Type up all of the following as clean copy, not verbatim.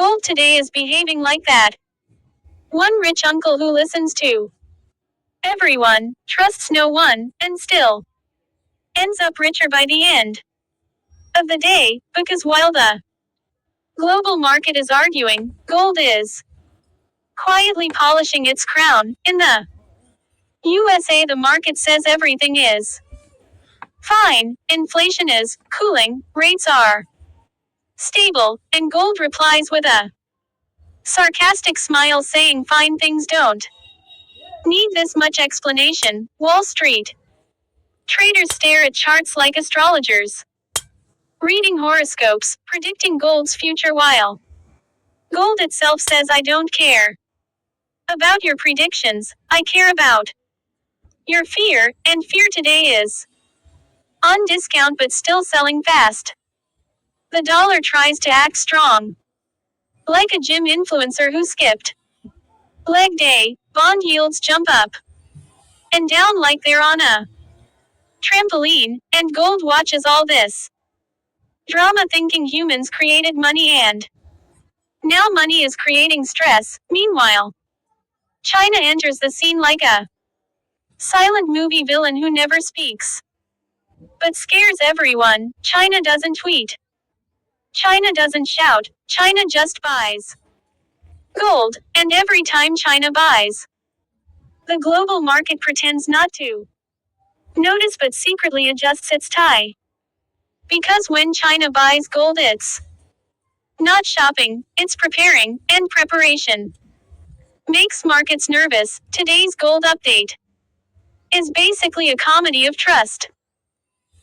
Gold today is behaving like that. One rich uncle who listens to everyone, trusts no one, and still ends up richer by the end of the day, because while the global market is arguing, gold is quietly polishing its crown. In the USA, the market says everything is fine, inflation is cooling, rates are stable, and gold replies with a sarcastic smile saying fine things don't need this much explanation. Wall Street traders stare at charts like astrologers, reading horoscopes, predicting gold's future while gold itself says I don't care about your predictions, I care about your fear, and fear today is on discount but still selling fast. The dollar tries to act strong, like a gym influencer who skipped leg day. Bond yields jump up and down like they're on a trampoline, and gold watches all this drama thinking humans created money and now money is creating stress. Meanwhile, China enters the scene like a silent movie villain who never speaks but scares everyone. China doesn't tweet. China doesn't shout. China just buys gold, and every time China buys, the global market pretends not to notice but secretly adjusts its tie. Because when China buys gold, it's not shopping, it's preparing, and preparation makes markets nervous. Today's gold update is basically a comedy of trust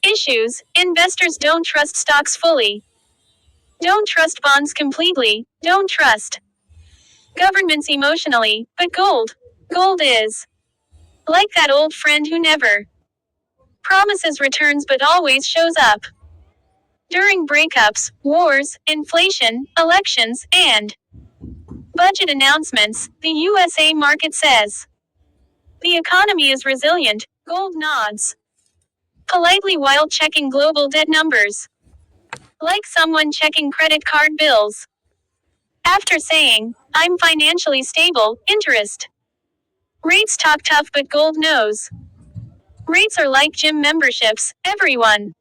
issues. Investors don't trust stocks fully, don't trust bonds completely, don't trust governments emotionally, but gold is like that old friend who never promises returns but always shows up during breakups, wars, inflation, elections, and budget announcements. The USA market says the economy is resilient. Gold nods politely while checking global debt numbers, like someone checking credit card bills. After saying, I'm financially stable, interest rates talk tough but gold knows. Rates are like gym memberships, everyone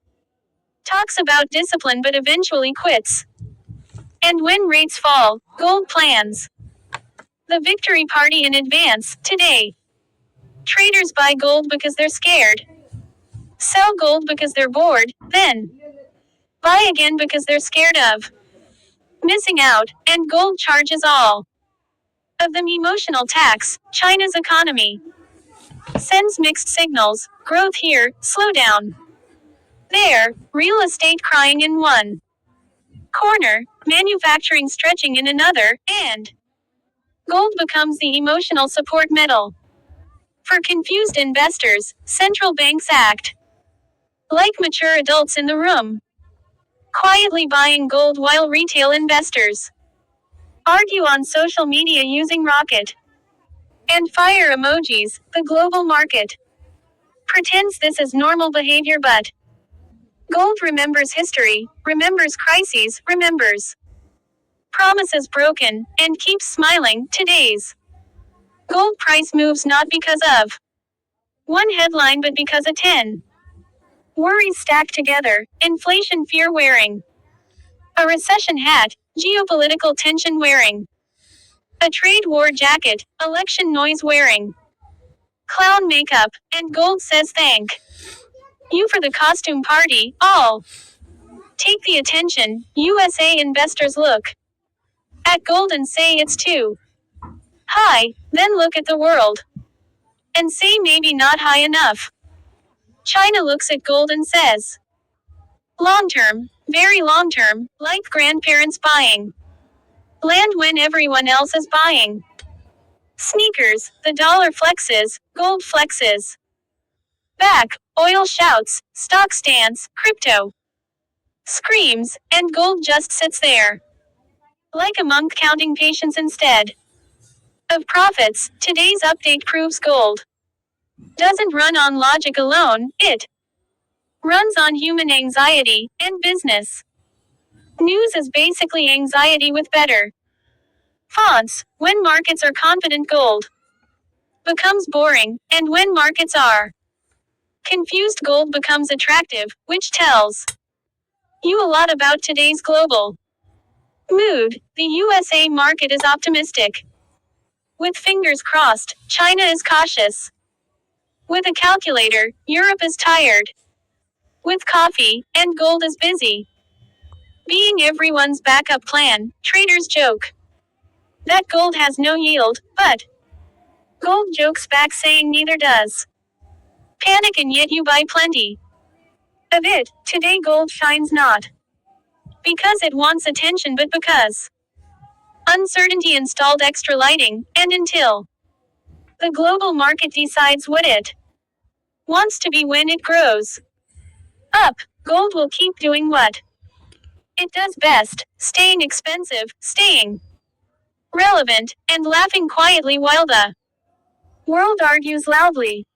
talks about discipline but eventually quits. And when rates fall, gold plans the victory party in advance. Today, traders buy gold because they're scared, sell gold because they're bored, then buy again because they're scared of missing out, and gold charges all of them emotional tax. China's economy sends mixed signals, growth here, slowdown there, real estate crying in one corner, manufacturing stretching in another, and gold becomes the emotional support metal. For confused investors, central banks act like mature adults in the room, quietly buying gold while retail investors argue on social media using rocket and fire emojis. The global market pretends this is normal behavior, but gold remembers history, remembers crises, remembers promises broken, and keeps smiling. Today's gold price moves not because of one headline but because of 10 worries stacked together: inflation fear wearing a recession hat, geopolitical tension wearing a trade war jacket, election noise wearing clown makeup, and gold says thank you for the costume party. All take the attention. USA investors look at gold and say it's too high, then look at the world and say maybe not high enough. China looks at gold and says long term, very long term, like grandparents buying land when everyone else is buying sneakers. The dollar flexes, gold flexes back, oil shouts, stocks dance, crypto screams, and gold just sits there like a monk counting patience instead of profits. Today's update proves gold doesn't run on logic alone, it runs on human anxiety, and business news is basically anxiety with better Fonts, when markets are confident gold becomes boring, and when markets are confused gold becomes attractive, which tells you a lot about today's global mood. The USA market is optimistic. With fingers crossed, China is cautious. With a calculator, Europe is tired. With coffee, and gold is busy. Being everyone's backup plan, traders joke that gold has no yield, but gold jokes back saying neither does. Panic and yet you buy plenty of it. Today gold shines not because it wants attention but because uncertainty installed extra lighting, and until the global market decides what it wants to be when it grows up, gold will keep doing what it does best, staying expensive, staying relevant, and laughing quietly while the world argues loudly.